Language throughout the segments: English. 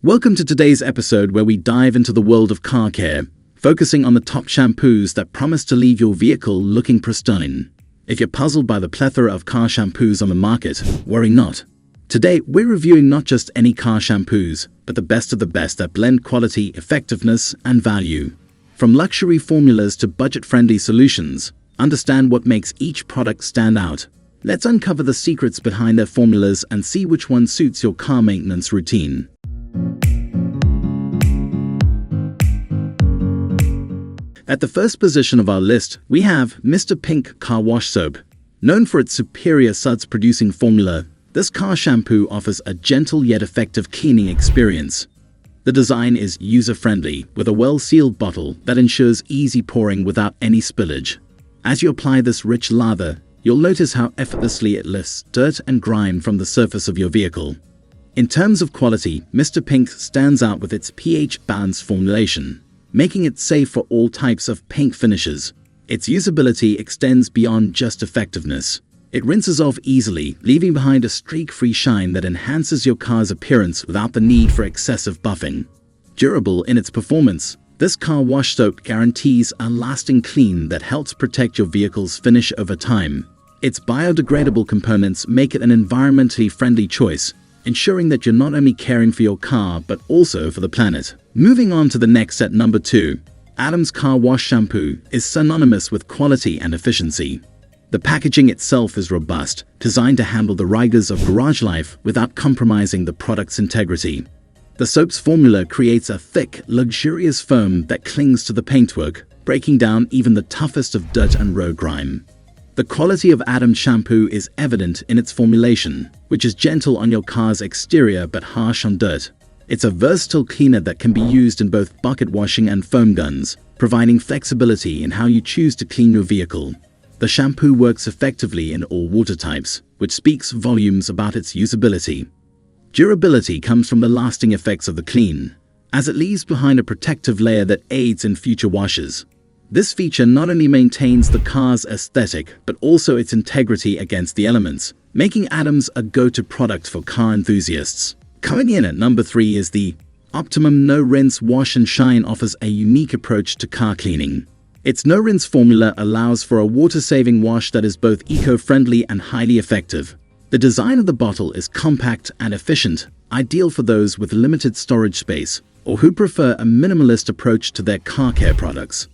Welcome to today's episode where we dive into the world of car care, focusing on the top shampoos that promise to leave your vehicle looking pristine. If you're puzzled by the plethora of car shampoos on the market, worry not. Today, we're reviewing not just any car shampoos, but the best of the best that blend quality, effectiveness, and value. From luxury formulas to budget-friendly solutions, understand what makes each product stand out. Let's uncover the secrets behind their formulas and see which one suits your car maintenance routine. At the first position of our list, we have Mr. Pink Car Wash Soap. Known for its superior suds-producing formula, this car shampoo offers a gentle yet effective cleaning experience. The design is user-friendly, with a well-sealed bottle that ensures easy pouring without any spillage. As you apply this rich lather, you'll notice how effortlessly it lifts dirt and grime from the surface of your vehicle. In terms of quality, Mr. Pink stands out with its pH-balanced formulation, making it safe for all types of paint finishes. Its usability extends beyond just effectiveness. It rinses off easily, leaving behind a streak-free shine that enhances your car's appearance without the need for excessive buffing. Durable in its performance, this car wash soap guarantees a lasting clean that helps protect your vehicle's finish over time. Its biodegradable components make it an environmentally friendly choice, ensuring that you're not only caring for your car but also for the planet. Moving on to the next at number 2, Adam's Car Wash Shampoo is synonymous with quality and efficiency. The packaging itself is robust, designed to handle the rigors of garage life without compromising the product's integrity. The soap's formula creates a thick, luxurious foam that clings to the paintwork, breaking down even the toughest of dirt and road grime. The quality of Adam's shampoo is evident in its formulation, which is gentle on your car's exterior but harsh on dirt. It's a versatile cleaner that can be used in both bucket washing and foam guns, providing flexibility in how you choose to clean your vehicle. The shampoo works effectively in all water types, which speaks volumes about its usability. Durability comes from the lasting effects of the clean, as it leaves behind a protective layer that aids in future washes. This feature not only maintains the car's aesthetic, but also its integrity against the elements, making Adams a go-to product for car enthusiasts. Coming in at number 3 is the Optimum No Rinse Wash and Shine offers a unique approach to car cleaning. Its no-rinse formula allows for a water-saving wash that is both eco-friendly and highly effective. The design of the bottle is compact and efficient, ideal for those with limited storage space or who prefer a minimalist approach to their car care products.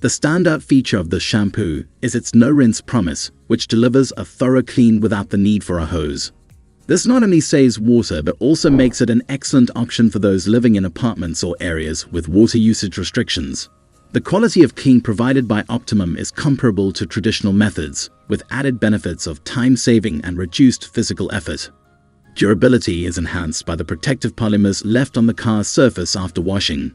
The standout feature of this shampoo is its no-rinse promise, which delivers a thorough clean without the need for a hose. This not only saves water but also makes it an excellent option for those living in apartments or areas with water usage restrictions. The quality of clean provided by Optimum is comparable to traditional methods, with added benefits of time-saving and reduced physical effort. Durability is enhanced by the protective polymers left on the car's surface after washing.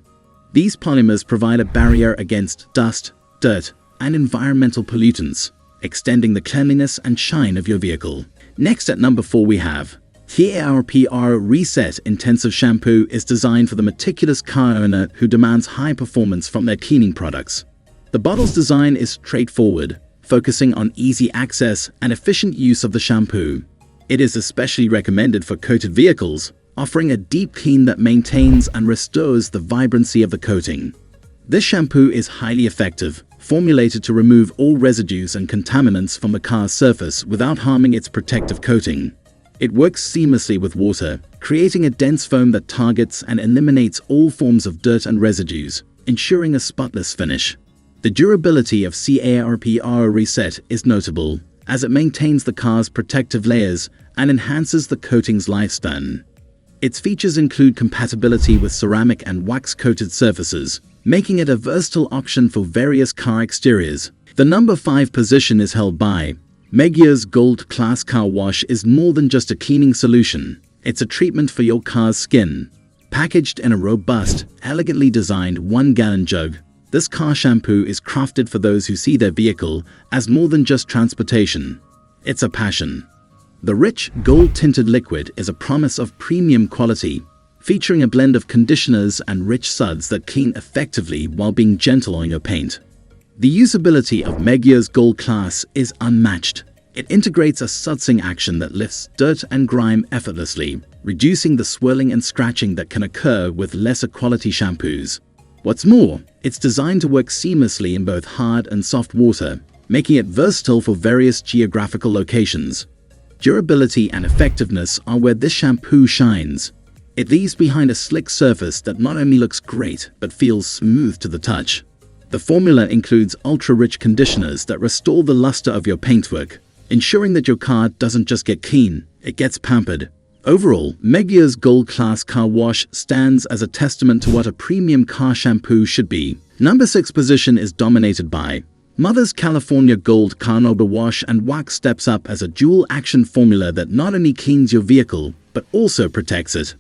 These polymers provide a barrier against dust, dirt, and environmental pollutants, extending the cleanliness and shine of your vehicle. Next at number 4 we have CARPRO Reset Intensive Shampoo is designed for the meticulous car owner who demands high performance from their cleaning products. The bottle's design is straightforward, focusing on easy access and efficient use of the shampoo. It is especially recommended for coated vehicles, offering a deep clean that maintains and restores the vibrancy of the coating. This shampoo is highly effective, formulated to remove all residues and contaminants from the car's surface without harming its protective coating. It works seamlessly with water, creating a dense foam that targets and eliminates all forms of dirt and residues, ensuring a spotless finish. The durability of CARPRO Reset is notable, as it maintains the car's protective layers and enhances the coating's lifespan. Its features include compatibility with ceramic and wax-coated surfaces, making it a versatile option for various car exteriors. The number 5 position is held by Meguiar's Gold Class Car Wash is more than just a cleaning solution. It's a treatment for your car's skin. Packaged in a robust, elegantly designed 1-gallon jug, this car shampoo is crafted for those who see their vehicle as more than just transportation. It's a passion. The rich, gold-tinted liquid is a promise of premium quality, featuring a blend of conditioners and rich suds that clean effectively while being gentle on your paint. The usability of Meguiar's Gold Class is unmatched. It integrates a sudsing action that lifts dirt and grime effortlessly, reducing the swirling and scratching that can occur with lesser quality shampoos. What's more, it's designed to work seamlessly in both hard and soft water, making it versatile for various geographical locations. Durability and effectiveness are where this shampoo shines. It leaves behind a slick surface that not only looks great but feels smooth to the touch. The formula includes ultra-rich conditioners that restore the luster of your paintwork, ensuring that your car doesn't just get clean, it gets pampered. Overall, Meguiar's Gold-Class Car Wash stands as a testament to what a premium car shampoo should be. Number 6 position is dominated by Midas California Gold Carnauba Wash and Wax steps up as a dual-action formula that not only cleans your vehicle, but also protects it.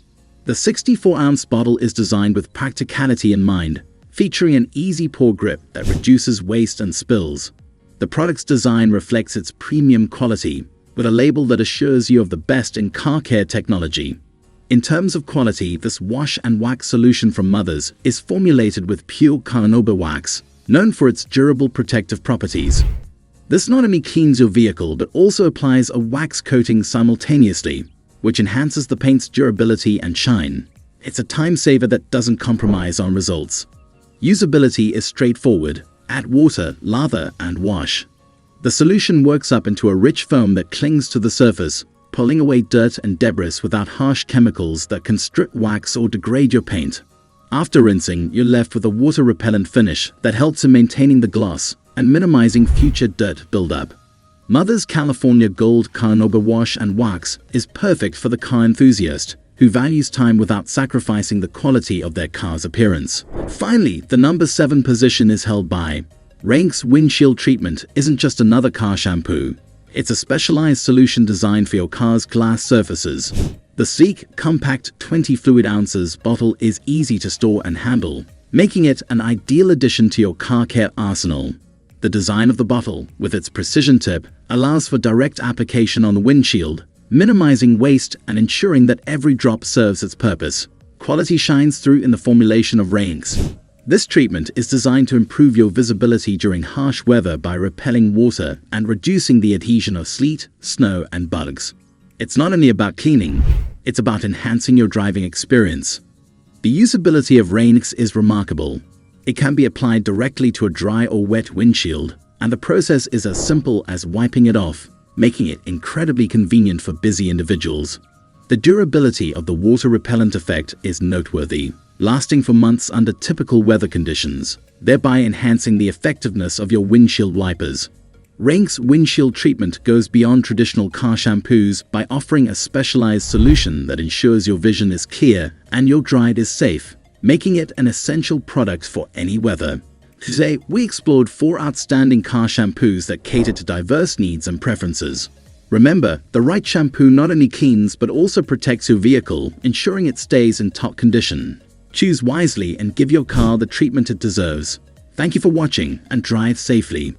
The 64-ounce bottle is designed with practicality in mind, featuring an easy pour grip that reduces waste and spills. The product's design reflects its premium quality, with a label that assures you of the best in car care technology. In terms of quality, this wash and wax solution from Midas is formulated with pure Carnauba wax, known for its durable protective properties. This not only cleans your vehicle but also applies a wax coating simultaneously, which enhances the paint's durability and shine. It's a time saver that doesn't compromise on results. Usability is straightforward: add water, lather, and wash. The solution works up into a rich foam that clings to the surface, pulling away dirt and debris without harsh chemicals that can strip wax or degrade your paint. After rinsing, you're left with a water-repellent finish that helps in maintaining the gloss and minimizing future dirt buildup. Midas California Gold Carnauba Wash and Wax is perfect for the car enthusiast who values time without sacrificing the quality of their car's appearance. Finally, the number 7 position is held by Rix Windshield Treatment. Isn't just another car shampoo. It's a specialized solution designed for your car's glass surfaces. The sleek, compact 20 fluid ounces bottle is easy to store and handle, making it an ideal addition to your car care arsenal. The design of the bottle, with its precision tip, allows for direct application on the windshield, minimizing waste and ensuring that every drop serves its purpose. Quality shines through in the formulation of RainX. This treatment is designed to improve your visibility during harsh weather by repelling water and reducing the adhesion of sleet, snow, and bugs. It's not only about cleaning, it's about enhancing your driving experience. The usability of RainX is remarkable. It can be applied directly to a dry or wet windshield, and the process is as simple as wiping it off, making it incredibly convenient for busy individuals. The durability of the water-repellent effect is noteworthy, lasting for months under typical weather conditions, thereby enhancing the effectiveness of your windshield wipers. Rix Windshield Treatment goes beyond traditional car shampoos by offering a specialized solution that ensures your vision is clear and your ride is safe, making it an essential product for any weather. Today, we explored 4 outstanding car shampoos that cater to diverse needs and preferences. Remember, the right shampoo not only cleans but also protects your vehicle, ensuring it stays in top condition. Choose wisely and give your car the treatment it deserves. Thank you for watching and drive safely.